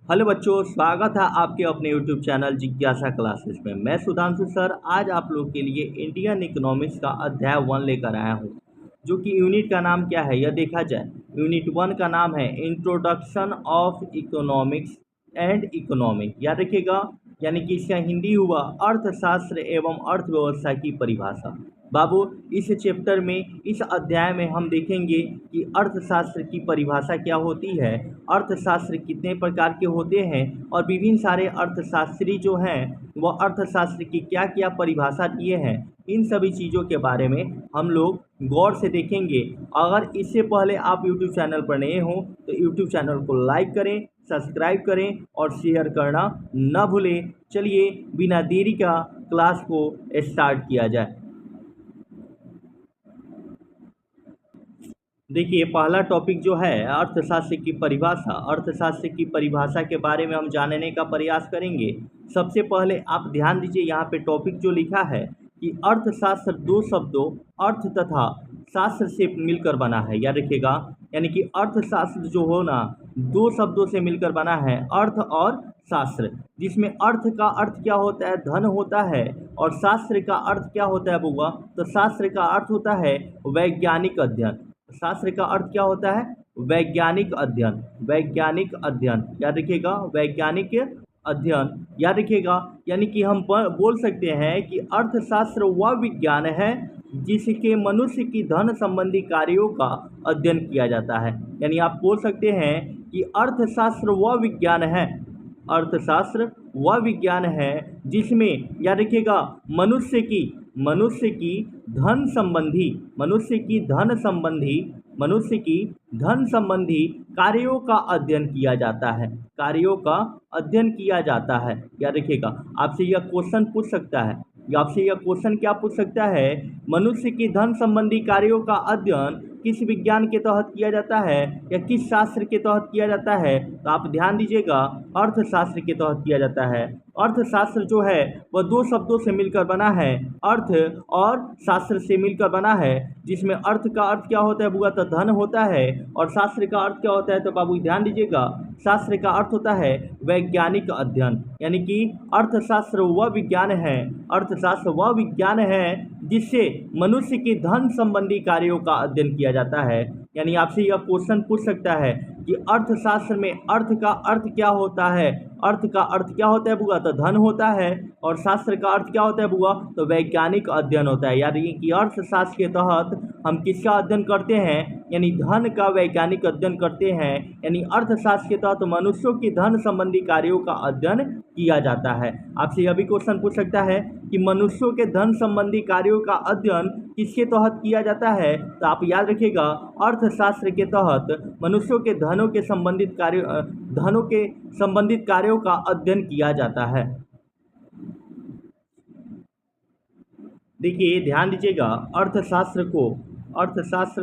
Hello बच्चों, स्वागत है आपके अपने यूट्यूब चैनल जिज्ञासा क्लासेस में। मैं सुधांशु सर आज आप लोग के लिए इंडियन इकोनॉमिक्स का अध्याय 1 लेकर आया हूँ, जो कि यूनिट का नाम क्या है यह देखा जाए। यूनिट 1 का नाम है introduction of economics and economic, याद रखिएगा। यानी कि इसका हिंदी हुआ अर्थशास्त्र एवं अर्थव्यवस्था की परिभाषा। बाबू, इस चैप्टर में, इस अध्याय में हम देखेंगे कि अर्थशास्त्र की परिभाषा क्या होती है, अर्थशास्त्र कितने प्रकार के होते हैं और विभिन्न सारे अर्थशास्त्री जो हैं वह अर्थशास्त्र की क्या क्या परिभाषा दिए हैं। इन सभी चीज़ों के बारे में हम लोग गौर से देखेंगे। अगर इससे पहले आप यूट्यूब चैनल पर नए हों तो यूट्यूब चैनल को लाइक करें, सब्सक्राइब करें और शेयर करना न भूलें। चलिए बिना देरी का क्लास को स्टार्ट किया जाए। देखिए, पहला टॉपिक जो है अर्थशास्त्र की परिभाषा। अर्थशास्त्र की परिभाषा के बारे में हम जानने का प्रयास करेंगे। सबसे पहले आप ध्यान दीजिए, यहाँ पे टॉपिक जो लिखा है कि अर्थशास्त्र दो शब्दों अर्थ तथा शास्त्र से मिलकर बना है, याद रखिएगा। यानी कि अर्थशास्त्र जो हो ना, दो शब्दों से मिलकर बना है, अर्थ और शास्त्र। जिसमें अर्थ का अर्थ क्या होता है, धन होता है, और शास्त्र का अर्थ क्या होता है बुआ, तो शास्त्र का अर्थ होता है वैज्ञानिक अध्ययन। शास्त्र का अर्थ क्या होता है, वैज्ञानिक अध्ययन। वैज्ञानिक अध्ययन याद रखिएगा, वैज्ञानिक अध्ययन याद रखिएगा। यानी कि हम बोल सकते हैं कि अर्थशास्त्र वह विज्ञान है जिसके मनुष्य की धन संबंधी कार्यों का अध्ययन किया जाता है। यानी आप बोल सकते हैं कि अर्थशास्त्र वह विज्ञान है, अर्थशास्त्र वह विज्ञान है जिसमें याद रखिएगा मनुष्य की धन संबंधी मनुष्य की धन संबंधी कार्यों का अध्ययन किया जाता है। कार्यों का अध्ययन किया जाता है, याद रखिएगा। आपसे यह क्वेश्चन पूछ सकता है, आपसे यह क्वेश्चन क्या पूछ सकता है, मनुष्य की धन संबंधी कार्यों का अध्ययन किस विज्ञान के तहत किया जाता है या किस शास्त्र के तहत किया जाता है, तो आप ध्यान दीजिएगा, अर्थशास्त्र के तहत किया जाता है। अर्थशास्त्र जो है वह दो शब्दों से मिलकर बना है, अर्थ और शास्त्र से मिलकर बना है। जिसमें अर्थ का अर्थ क्या होता है बुआ, तो धन होता है, और शास्त्र का अर्थ क्या होता है, तो बाबू ध्यान दीजिएगा, शास्त्र का अर्थ होता है वैज्ञानिक अध्ययन। यानी कि अर्थशास्त्र वह विज्ञान है, अर्थशास्त्र वह विज्ञान है जिससे मनुष्य के धन संबंधी कार्यों का अध्ययन किया जाता है। यानी आपसे यह क्वेश्चन पूछ सकता है कि अर्थशास्त्र में अर्थ का अर्थ क्या होता है, अर्थ का अर्थ क्या होता है बुआ, तो धन होता है, और शास्त्र का अर्थ क्या होता है बुआ, तो वैज्ञानिक अध्ययन होता है। यानी कि अर्थशास्त्र के तहत हम किसका अध्ययन करते हैं, यानी धन का वैज्ञानिक अध्ययन करते हैं। यानी अर्थशास्त्र के तहत मनुष्यों की धन संबंधी कार्यों का अध्ययन किया जाता है। आपसे यह भी क्वेश्चन पूछ सकता है कि मनुष्यों के धन संबंधी कार्यों का अध्ययन किसके तहत किया जाता है, तो आप याद रखिएगा, अर्थशास्त्र के तहत मनुष्यों के धनों के संबंधित कार्यों का अध्ययन किया जाता है। देखिए ध्यान दीजिएगा, अर्थशास्त्र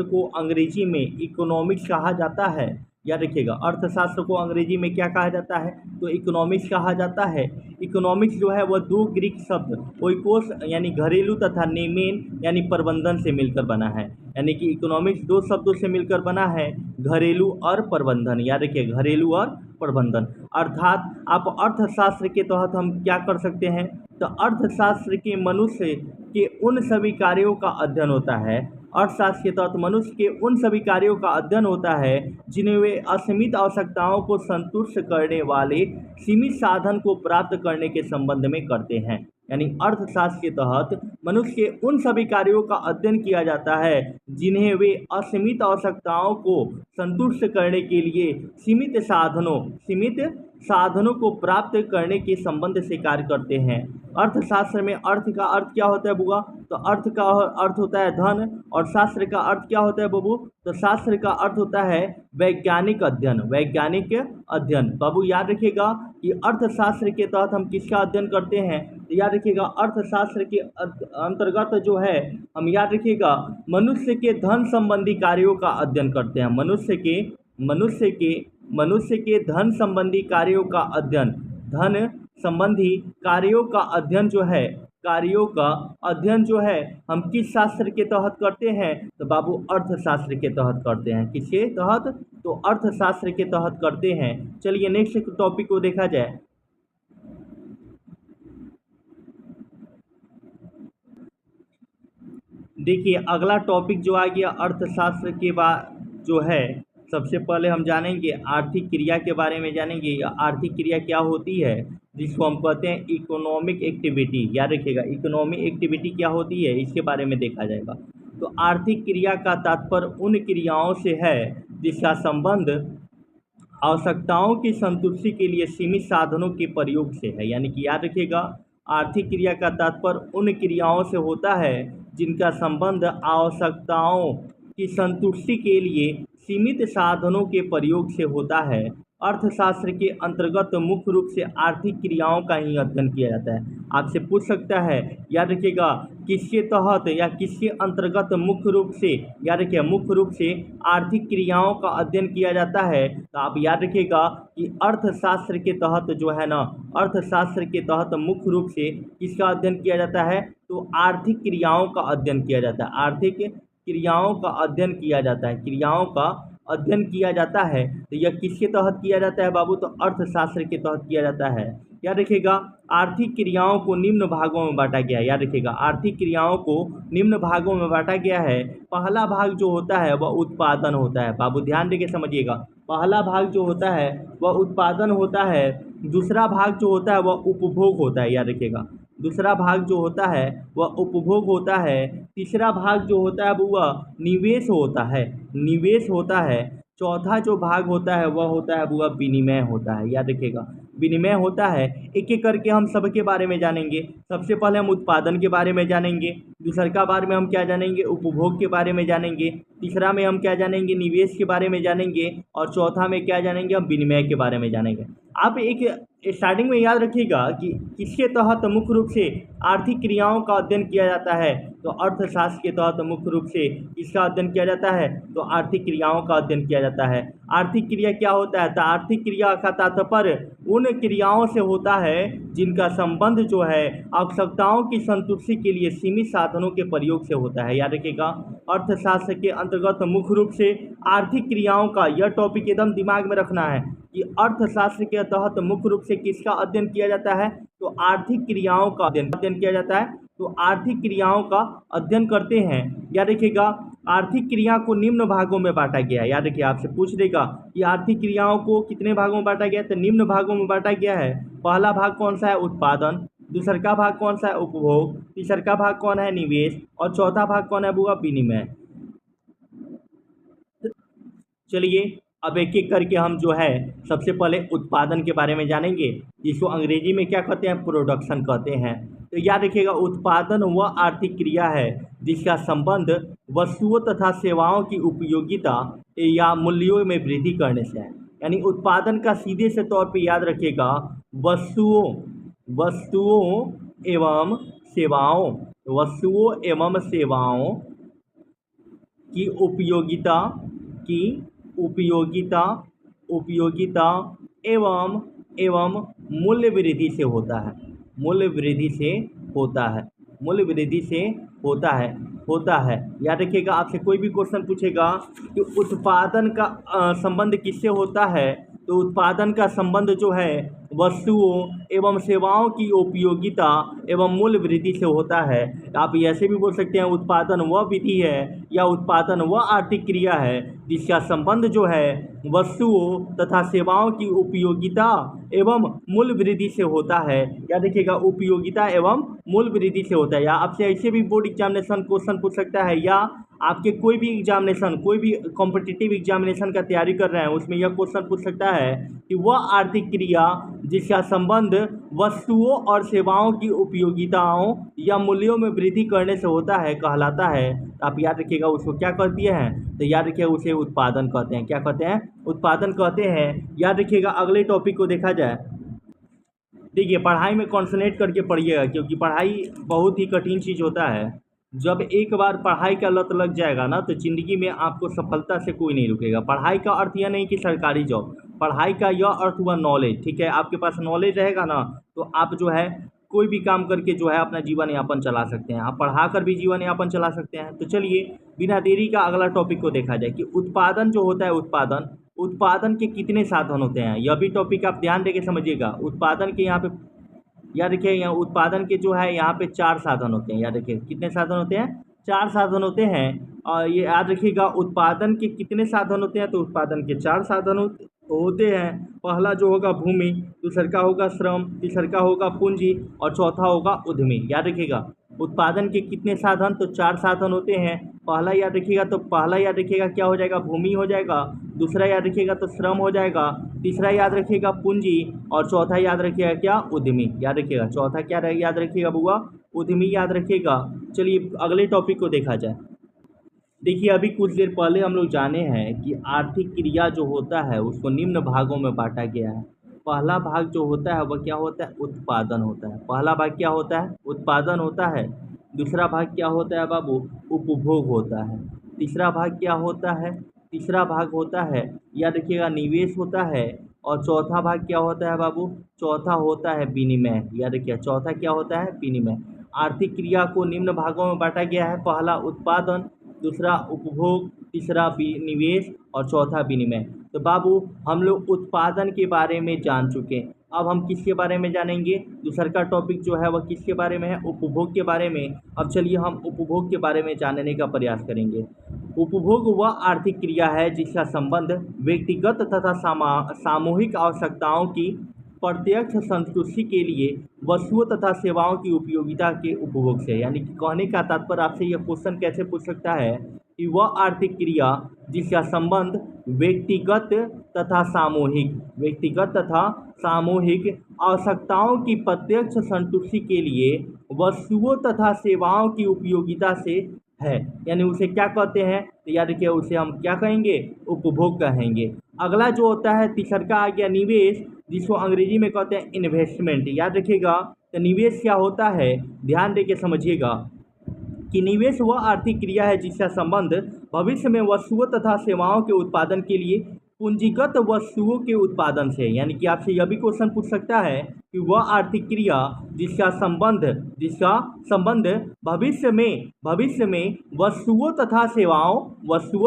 को अंग्रेजी में इकोनॉमिक्स कहा जाता है। याद रखिएगा, अर्थशास्त्र को अंग्रेजी में क्या कहा जाता है, तो इकोनॉमिक्स कहा जाता है। इकोनॉमिक्स जो है वह दो ग्रीक शब्द ओइकोस यानी घरेलू तथा नेमेन यानी प्रबंधन से मिलकर बना है। यानी कि इकोनॉमिक्स दो शब्दों से मिलकर बना है, घरेलू और प्रबंधन। याद रखिए, घरेलू और प्रबंधन। अर्थात आप अर्थशास्त्र के तहत हम क्या कर सकते हैं, तो अर्थशास्त्र के मनुष्य के उन सभी कार्यों का अध्ययन होता है। अर्थशास्त्र के तहत मनुष्य के उन सभी कार्यों का अध्ययन होता है जिन्हें वे असीमित आवश्यकताओं को संतुष्ट करने वाले सीमित साधन को प्राप्त करने के संबंध में करते हैं। यानी अर्थशास्त्र के तहत मनुष्य के उन सभी कार्यों का अध्ययन किया जाता है जिन्हें वे असीमित आवश्यकताओं को संतुष्ट करने के लिए सीमित साधनों को प्राप्त करने के संबंध से कार्य करते हैं। अर्थशास्त्र में अर्थ का अर्थ क्या होता है बुआ, तो अर्थ का अर्थ होता है धन, और शास्त्र का अर्थ क्या होता है बाबू, तो शास्त्र का अर्थ होता है वैज्ञानिक अध्ययन। वैज्ञानिक अध्ययन बाबू याद रखिएगा कि अर्थशास्त्र के तहत हम किसका अध्ययन करते हैं, तो याद रखिएगा अर्थशास्त्र के अंतर्गत जो है हम याद रखिएगा मनुष्य के धन संबंधी कार्यों का अध्ययन करते हैं। मनुष्य के धन संबंधी कार्यों का अध्ययन, धन संबंधी कार्यों का अध्ययन जो है हम किस शास्त्र के तहत करते हैं, तो बाबू अर्थशास्त्र के तहत करते हैं। किसके तहत, तो अर्थशास्त्र के तहत करते हैं। चलिए नेक्स्ट टॉपिक को देखा जाए। देखिए अगला टॉपिक जो आ गया अर्थशास्त्र के बाद जो है, सबसे पहले हम जानेंगे आर्थिक क्रिया के बारे में जानेंगे। या आर्थिक क्रिया क्या होती है, जिसको हम कहते हैं इकोनॉमिक एक्टिविटी। याद रखिएगा इकोनॉमिक एक्टिविटी क्या होती है, इसके बारे में देखा जाएगा। तो आर्थिक क्रिया का तात्पर्य उन क्रियाओं से है जिसका संबंध आवश्यकताओं की संतुष्टि के लिए सीमित साधनों के प्रयोग से है। यानी कि याद रखिएगा आर्थिक क्रिया का तात्पर्य उन क्रियाओं से होता है जिनका संबंध आवश्यकताओं की संतुष्टि के लिए सीमित साधनों के प्रयोग से होता है। अर्थशास्त्र के अंतर्गत मुख्य रूप से आर्थिक क्रियाओं का ही अध्ययन किया जाता है। आपसे पूछ सकता है, याद रखिएगा किसके तहत या किसके अंतर्गत मुख्य रूप से, याद रखिए मुख्य रूप से आर्थिक क्रियाओं का अध्ययन किया जाता है। तो आप याद रखिएगा कि अर्थशास्त्र के तहत जो है ना, अर्थशास्त्र के तहत मुख्य रूप से किसका अध्ययन किया जाता है, तो आर्थिक क्रियाओं का अध्ययन किया जाता है। आर्थिक क्रियाओं का अध्ययन किया जाता है, क्रियाओं का अध्ययन किया जाता है। तो यह किसके तहत किया जाता है बाबू, तो अर्थशास्त्र के तहत किया जाता है। याद रखिएगा आर्थिक क्रियाओं को निम्न भागों में बांटा गया है। याद रखिएगा आर्थिक क्रियाओं को निम्न भागों में बांटा गया है। पहला भाग जो होता है वह उत्पादन होता है। बाबू ध्यान देके समझिएगा, पहला भाग जो होता है वह उत्पादन होता है। दूसरा भाग जो होता है वह उपभोग होता है। याद रखिएगा दूसरा भाग जो होता है वह उपभोग होता है। तीसरा भाग जो होता है वह निवेश होता है, निवेश होता है। चौथा जो भाग होता है वह होता है वह विनिमय होता है। याद रखिएगा विनिमय होता है। एक एक करके हम सबके बारे में जानेंगे। सबसे पहले हम उत्पादन के बारे में जानेंगे, दूसरा बार में हम क्या जानेंगे, उपभोग के बारे में जानेंगे, तीसरा में हम क्या जानेंगे, निवेश के बारे में जानेंगे, और चौथा में क्या जानेंगे, हम विनिमय के बारे में जानेंगे। आप एक स्टार्टिंग में याद रखिएगा कि किसके तहत मुख्य रूप से आर्थिक क्रियाओं का अध्ययन किया जाता है, तो अर्थशास्त्र के तहत मुख्य रूप से किसका अध्ययन किया जाता है, तो आर्थिक क्रियाओं का अध्ययन किया जाता है। आर्थिक क्रिया क्या होता है, तो आर्थिक क्रिया का तात्पर्य उन क्रियाओं से होता है जिनका संबंध जो है आवश्यकताओं की संतुष्टि के लिए सीमित साधनों के प्रयोग से होता है। याद रखिएगा अर्थशास्त्र के अंतर्गत मुख्य रूप से आर्थिक क्रियाओं का, यह टॉपिक एकदम दिमाग में रखना है कि अर्थशास्त्र के तहत मुख्य रूप से किसका अध्ययन किया जाता है, तो आर्थिक क्रियाओं का अध्ययन किया जाता है। तो आर्थिक क्रियाओं का अध्ययन करते हैं। याद रखिएगा आर्थिक क्रिया को निम्न भागों में बांटा गया है। याद रखिए आपसे पूछ देगा कि आर्थिक क्रियाओं को कितने भागों में बांटा गया है, तो निम्न भागों में बांटा गया है। पहला भाग कौन सा है, उत्पादन। दूसरा भाग कौन सा है, उपभोग। तीसरा भाग कौन है, निवेश। और चौथा भाग कौन है, वो विनिमय। चलिए अब एक एक करके हम जो है सबसे पहले उत्पादन के बारे में जानेंगे, जिसको अंग्रेजी में क्या कहते हैं, प्रोडक्शन कहते हैं। तो याद रखिएगा उत्पादन वह आर्थिक क्रिया है जिसका संबंध वस्तुओं तथा सेवाओं की उपयोगिता या मूल्यों में वृद्धि करने से है। यानी उत्पादन का सीधे से तौर पे याद रखिएगा वस्तुओं एवं सेवाओं, वस्तुओं एवं सेवाओं की उपयोगिता एवं मूल्य वृद्धि से होता है, मूल्य वृद्धि से होता है, मूल्य वृद्धि से होता है। याद रखिएगा आपसे कोई भी क्वेश्चन पूछेगा कि उत्पादन का संबंध किससे होता है, तो उत्पादन का संबंध जो है वस्तुओं एवं सेवाओं की उपयोगिता एवं मूल्य वृद्धि से होता है। आप ऐसे भी बोल सकते हैं उत्पादन वह विधि है या उत्पादन वह आर्थिक क्रिया है जिसका संबंध जो है वस्तुओं तथा सेवाओं की उपयोगिता एवं मूल्य वृद्धि से होता है। याद रखिएगा उपयोगिता एवं मूल्य वृद्धि से होता है। या आपसे ऐसे भी बोर्ड एग्जामिनेशन क्वेश्चन पूछ सकता है, या आपके कोई भी एग्जामिनेशन, कोई भी कॉम्पिटिटिव एग्जामिनेशन का तैयारी कर रहे हैं उसमें यह क्वेश्चन पूछ सकता है कि वह आर्थिक क्रिया जिसका संबंध वस्तुओं और सेवाओं की उपयोगिताओं या मूल्यों में वृद्धि करने से होता है कहलाता है। आप याद रखिएगा उसको क्या कहती है, तो याद रखिएगा उसे उत्पादन कहते हैं। क्या कहते हैं, उत्पादन कहते हैं। याद रखिएगा अगले टॉपिक को देखा जाए। देखिए पढ़ाई में कॉन्सनट्रेट करके पढ़िएगा, क्योंकि पढ़ाई बहुत ही कठिन चीज़ होता है। जब एक बार पढ़ाई का लत लग जाएगा ना, तो ज़िंदगी में आपको सफलता से कोई नहीं रुकेगा। पढ़ाई का अर्थ यह नहीं कि सरकारी जॉब, पढ़ाई का यह अर्थ हुआ नॉलेज। ठीक है, आपके पास नॉलेज रहेगा ना, तो आप जो है कोई भी काम करके जो है अपना जीवन यापन चला सकते हैं। आप पढ़ा कर भी जीवन यापन चला सकते हैं। तो चलिए बिना देरी का अगला टॉपिक को देखा जाए कि उत्पादन जो होता है, उत्पादन के कितने साधन होते हैं, यह भी टॉपिक आप ध्यान देके समझिएगा। उत्पादन के यहाँ पे याद रखिए, यहाँ उत्पादन के जो है यहाँ पे 4 साधन होते हैं। याद रखिए कितने साधन होते हैं, 4 साधन होते हैं। और ये याद रखिएगा उत्पादन के कितने साधन होते हैं, तो उत्पादन के 4 साधन होते हैं। पहला जो होगा भूमि, दूसरा का होगा श्रम, तीसरा का होगा पूंजी और चौथा होगा उद्यमी। याद रखिएगा उत्पादन के कितने साधन, तो 4 साधन होते हैं। पहला याद रखिएगा, तो पहला याद रखिएगा क्या हो जाएगा, भूमि हो जाएगा। दूसरा याद रखिएगा तो श्रम हो जाएगा। तीसरा याद रखिएगा पूंजी और चौथा याद रखिएगा क्या, उद्यमी। याद रखिएगा चौथा क्या याद रखिएगा बुआ, उद्यमी याद रखिएगा। चलिए अगले टॉपिक को देखा जाए। देखिए अभी कुछ देर पहले हम लोग जाने हैं कि आर्थिक क्रिया जो होता है उसको निम्न भागों में बांटा गया है। पहला भाग जो होता है वह क्या होता है, उत्पादन होता है। पहला भाग क्या होता है, उत्पादन होता है। दूसरा भाग क्या होता है बाबू, उपभोग होता है। तीसरा भाग क्या होता है, तीसरा भाग होता है याद रखिएगा निवेश होता है। और चौथा भाग क्या होता है बाबू, चौथा होता है विनिमय। याद रखिए चौथा क्या होता है, विनिमय। आर्थिक क्रिया को निम्न भागों में बांटा गया है। पहला उत्पादन, दूसरा उपभोग, तीसरा निवेश और चौथा विनिमय। तो बाबू हम लोग उत्पादन के बारे में जान चुके हैं। अब हम किसके बारे में जानेंगे, दूसरा का टॉपिक जो है वह किसके बारे में है, उपभोग के बारे में। अब चलिए हम उपभोग के बारे में जानने का प्रयास करेंगे। उपभोग वह आर्थिक क्रिया है जिसका संबंध व्यक्तिगत तथा सामूहिक आवश्यकताओं की प्रत्यक्ष संतुष्टि के लिए वस्तुओं तथा सेवाओं की उपयोगिता के उपभोग से। यानी कि कहने का तात्पर्य आपसे यह क्वेश्चन कैसे पूछ सकता है कि वह आर्थिक क्रिया जिसका संबंध व्यक्तिगत तथा सामूहिक आवश्यकताओं की प्रत्यक्ष संतुष्टि के लिए वस्तुओं तथा सेवाओं की उपयोगिता से है। यानी उसे क्या कहते हैं, तो याद रखिए उसे हम क्या कहेंगे, उपभोग कहेंगे। अगला जो होता है तीसरा का आ गया निवेश, जिसको अंग्रेजी में कहते हैं इन्वेस्टमेंट। याद रखिएगा तो निवेश क्या होता है, ध्यान देके समझिएगा कि निवेश वह आर्थिक क्रिया है जिसका संबंध भविष्य में वस्तुओं तथा सेवाओं के उत्पादन के लिए पूंजीगत वस्तुओं के उत्पादन से। यानी कि आपसे यह भी क्वेश्चन पूछ सकता है कि वह आर्थिक क्रिया जिसका संबंध भविष्य में वस्तुओं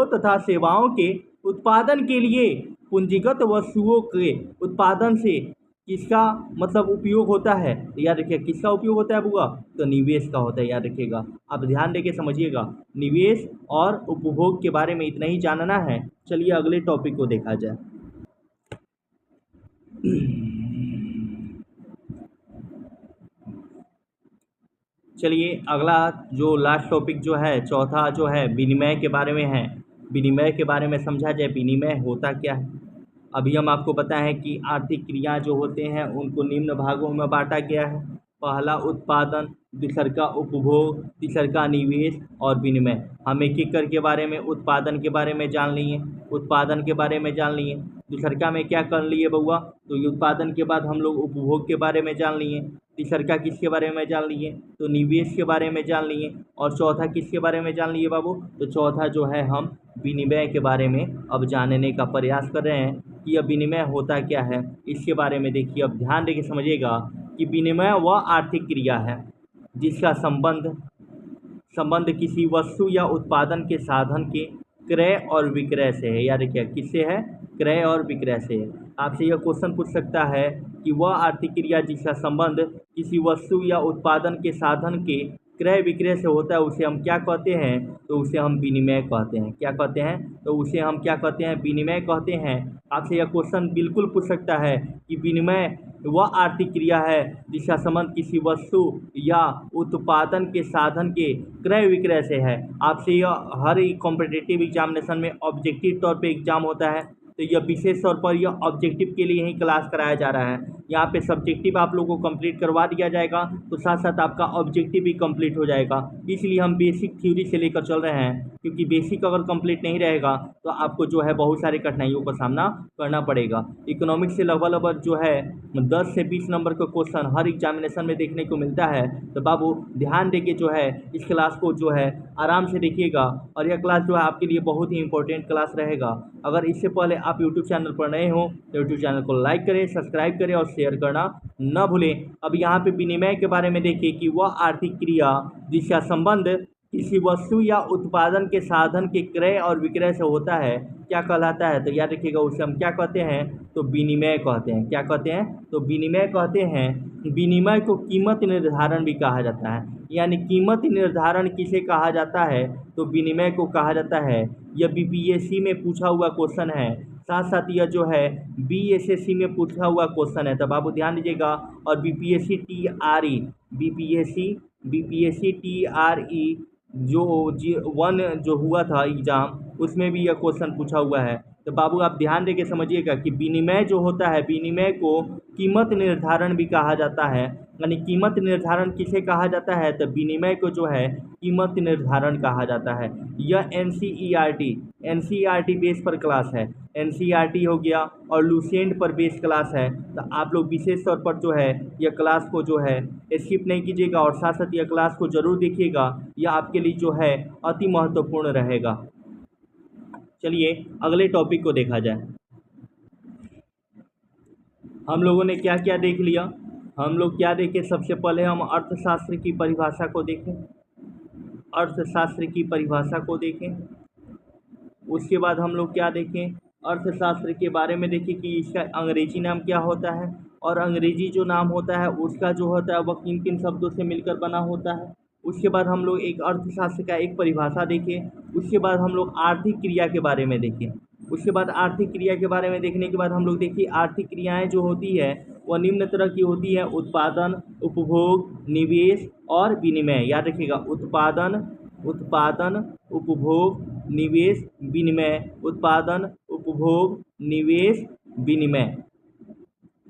तथा सेवाओं के उत्पादन के लिए पूंजीगत वस्तुओं के उत्पादन से किसका मतलब उपयोग होता है, तो याद रखिए किसका उपयोग होता है बुआ, तो निवेश का होता है। याद रखिएगा आप ध्यान देके समझिएगा, निवेश और उपभोग के बारे में इतना ही जानना है। चलिए अगले टॉपिक को देखा जाए। चलिए अगला जो लास्ट टॉपिक जो है चौथा जो है विनिमय के बारे में है। विनिमय के बारे में समझा जाए, विनिमय होता क्या है। अभी हम आपको बताएं कि आर्थिक क्रिया जो होते हैं उनको निम्न भागों में बांटा गया है। पहला उत्पादन, दूसरा का उपभोग, तीसरा का निवेश और विनिमय। हम एक एक करके बारे में उत्पादन के बारे में जान लिए, उत्पादन के बारे में जान लिए। दूसरा में क्या कर लिए बउआ, तो ये उत्पादन के बाद हम लोग उपभोग के बारे में जान लिए। तीसरा किसके बारे में जान लिए, तो निवेश के बारे में जान लिए। और चौथा किसके बारे में जान लिए बाबू, तो चौथा जो है हम विनिमय के बारे में अब जानने का प्रयास कर रहे हैं कि यह विनिमय होता क्या है। इसके बारे में देखिए अब ध्यान देके समझिएगा कि विनिमय वह आर्थिक क्रिया है जिसका संबंध किसी वस्तु या उत्पादन के साधन के क्रय और विक्रय से है। याद रखिए किससे है, क्रय और विक्रय से है। आपसे यह क्वेश्चन पूछ सकता है कि वह आर्थिक क्रिया जिसका संबंध किसी वस्तु या उत्पादन के साधन के क्रय विक्रय से होता है उसे हम क्या कहते हैं, तो उसे हम विनिमय कहते हैं। क्या कहते हैं, तो उसे हम क्या कहते हैं, विनिमय कहते हैं। आपसे यह क्वेश्चन बिल्कुल पूछ सकता है कि विनिमय वह आर्थिक क्रिया है जिसका संबंध किसी वस्तु या उत्पादन के साधन के क्रय विक्रय से है। आपसे यह हर एक कॉम्पिटिटिव एग्जामिनेशन में ऑब्जेक्टिव तौर पे एग्जाम होता है, तो यह विशेष तौर पर यह ऑब्जेक्टिव के लिए ही क्लास कराया जा रहा है। यहाँ पे सब्जेक्टिव आप लोगों को कंप्लीट करवा दिया जाएगा तो साथ साथ आपका ऑब्जेक्टिव भी कंप्लीट हो जाएगा। इसलिए हम बेसिक थ्योरी से लेकर चल रहे हैं, क्योंकि बेसिक अगर कंप्लीट नहीं रहेगा तो आपको जो है बहुत सारी कठिनाइयों का सामना करना पड़ेगा। इकोनॉमिक्स से लगभग जो है 10 से 20 नंबर का क्वेश्चन हर एग्जामिनेशन में देखने को मिलता है। तो बाबू ध्यान देके जो है इस क्लास को जो है आराम से देखिएगा, और यह क्लास जो है आपके लिए बहुत ही इंपॉर्टेंट क्लास रहेगा। अगर इससे पहले आप यूट्यूब चैनल पर नए हो तो यूट्यूब चैनल को लाइक करें, सब्सक्राइब करें और शेयर करना न भूलें। अब यहाँ पे विनिमय के बारे में देखिए कि वह आर्थिक क्रिया जिसका संबंध किसी वस्तु या उत्पादन के साधन के क्रय और विक्रय से होता है क्या कहलाता है? तो याद रखिएगा उसे हम क्या कहते हैं? तो विनिमय कहते हैं। क्या कहते हैं? तो विनिमय कहते हैं। विनिमय को कीमत निर्धारण भी कहा जाता है, यानी कीमत निर्धारण किसे कहा जाता है? तो विनिमय को कहा जाता है। यह बीपीएससी में पूछा हुआ क्वेश्चन है, साथ साथ यह जो है बीएसएससी में पूछा हुआ क्वेश्चन है, तब आप ध्यान दीजिएगा। और बीपीएससी टीआरई, बीपीएससी टीआरई जो वन जो हुआ था एग्ज़ाम, उसमें भी यह क्वेश्चन पूछा हुआ है। तो बाबू आप ध्यान देके समझिएगा कि विनिमय जो होता है, विनिमय को कीमत निर्धारण भी कहा जाता है। यानी कीमत निर्धारण किसे कहा जाता है? तो विनिमय को जो है कीमत निर्धारण कहा जाता है। यह एनसीईआरटी बेस पर क्लास है। एनसीईआरटी हो गया और लुसेंट पर बेस क्लास है। तो आप लोग विशेष तौर पर जो है यह क्लास को जो है स्किप नहीं कीजिएगा और साथ साथ यह क्लास को ज़रूर देखिएगा। यह आपके लिए जो है अति महत्वपूर्ण रहेगा। चलिए अगले टॉपिक को देखा जाए। हम लोगों ने क्या क्या देख लिया? हम लोग क्या देखें? सबसे पहले हम अर्थशास्त्र की परिभाषा को देखें। अर्थशास्त्र की परिभाषा को देखें। उसके बाद हम लोग क्या देखें? अर्थशास्त्र के बारे में देखें कि इसका अंग्रेजी नाम क्या होता है, और अंग्रेजी जो नाम होता है उसका जो होता है वह किन किन शब्दों से मिलकर बना होता है। उसके बाद हम लोग एक अर्थशास्त्र का एक परिभाषा देखें। उसके बाद हम लोग आर्थिक क्रिया के बारे में देखें। उसके बाद आर्थिक क्रिया के बारे में देखने के बाद हम लोग देखिए आर्थिक क्रियाएं जो होती है वह निम्न तरह की होती है: उत्पादन, उपभोग, निवेश और विनिमय। याद रखिएगा, उत्पादन, उपभोग, निवेश, विनिमय। उत्पादन, उपभोग, निवेश, विनिमय।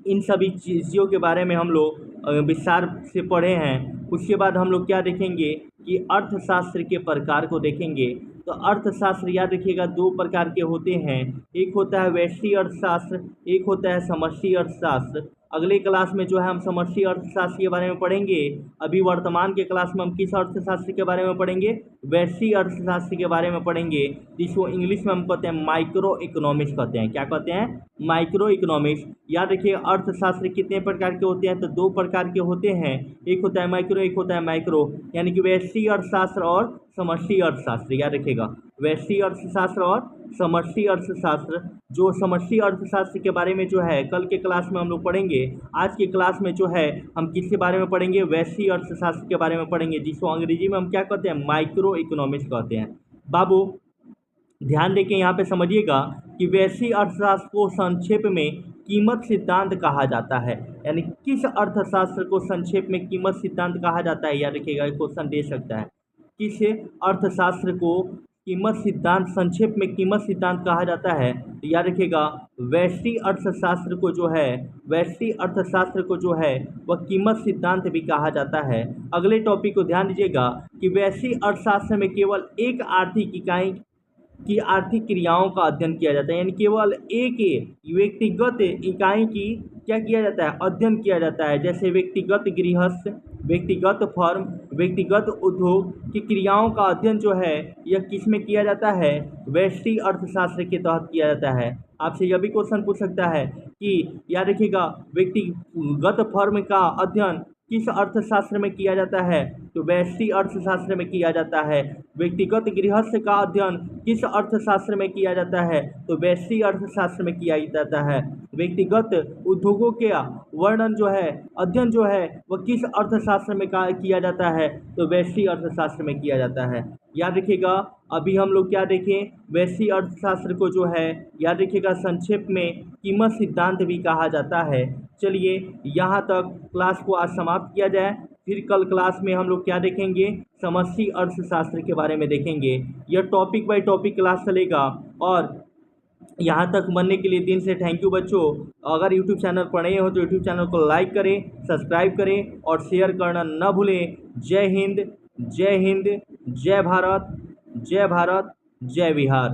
इन सभी चीज़ों के बारे में हम लोग विस्तार से पढ़े हैं। उसके बाद हम लोग क्या देखेंगे कि अर्थशास्त्र के प्रकार को देखेंगे। तो अर्थशास्त्र याद रखिएगा दो प्रकार के होते हैं, एक होता है व्यष्टि अर्थशास्त्र, एक होता है समष्टि अर्थशास्त्र। अगले क्लास में जो है हम समष्टि अर्थशास्त्र के बारे में पढ़ेंगे। अभी वर्तमान के क्लास में हम किस अर्थशास्त्र के बारे में पढ़ेंगे? व्यष्टि अर्थशास्त्र के बारे में पढ़ेंगे, जिसको इंग्लिश में हम कहते हैं माइक्रो इकोनॉमिक्स कहते हैं। क्या कहते हैं? Micro economics. याद रखिए अर्थशास्त्र कितने प्रकार के होते हैं? तो दो प्रकार के होते हैं, एक होता है माइक्रो, एक होता है माइक्रो, यानी कि व्यष्टि अर्थशास्त्र और समष्टि अर्थशास्त्र। याद रखिएगा, व्यष्टि अर्थशास्त्र और समष्टि अर्थशास्त्र। जो समष्टि अर्थशास्त्र के बारे में जो है कल के क्लास में हम लोग पढ़ेंगे। आज की क्लास में जो है हम किसके बारे में पढ़ेंगे? व्यष्टि अर्थशास्त्र के बारे में पढ़ेंगे, जिसको अंग्रेजी में हम क्या कहते हैं? माइक्रो इकोनॉमिक्स कहते हैं। बाबू ध्यान देके यहाँ पे समझिएगा कि व्यष्टि अर्थशास्त्र को संक्षेप में कीमत सिद्धांत कहा जाता है। यानी किस अर्थशास्त्र को संक्षेप में कीमत सिद्धांत कहा जाता है? याद रखिएगा, क्वेश्चन दे सकता है। किस अर्थशास्त्र को कीमत सिद्धांत, संक्षेप में कीमत सिद्धांत कहा जाता है? तो याद रखिएगा व्यष्टि अर्थशास्त्र को जो है, व्यष्टि अर्थशास्त्र को जो है वह कीमत सिद्धांत भी कहा जाता है। अगले टॉपिक को ध्यान दीजिएगा कि व्यष्टि अर्थशास्त्र में केवल एक आर्थिक इकाई की आर्थिक क्रियाओं का अध्ययन किया जाता है। यानी केवल एक व्यक्तिगत इकाई की क्या किया जाता है? अध्ययन किया जाता है। जैसे व्यक्तिगत गृहस्थ, व्यक्तिगत फर्म, व्यक्तिगत उद्योग की क्रियाओं का अध्ययन जो है यह किस में किया जाता है? व्यष्टि अर्थशास्त्र के तहत किया जाता है। आपसे यह भी क्वेश्चन पूछ सकता है कि याद रखिएगा व्यक्तिगत फर्म का अध्ययन किस अर्थशास्त्र में किया जाता है? तो व्यष्टि अर्थशास्त्र में किया जाता है। व्यक्तिगत गृहस्थ का अध्ययन किस अर्थशास्त्र में किया जाता है? तो व्यष्टि अर्थशास्त्र में किया जाता है। व्यक्तिगत उद्योगों के वर्णन जो है, अध्ययन जो है वह किस अर्थशास्त्र में किया जाता है? तो व्यष्टि अर्थशास्त्र में किया जाता है। याद रखिएगा अभी हम लोग क्या देखें? व्यष्टि अर्थशास्त्र को जो है याद रखिएगा संक्षेप में कीमत सिद्धांत भी कहा जाता है। चलिए यहाँ तक क्लास को आज समाप्त किया जाए, फिर कल क्लास में हम लोग क्या देखेंगे? समष्टि अर्थशास्त्र के बारे में देखेंगे। यह टॉपिक बाय टॉपिक क्लास चलेगा। और यहाँ तक बनने के लिए दिन से थैंक यू बच्चों। अगर यूट्यूब चैनल पर नए हो तो यूट्यूब चैनल को लाइक करें, सब्सक्राइब करें और शेयर करना न भूलें। जय हिंद, जय हिंद, जय भारत, जय भारत, जय बिहार।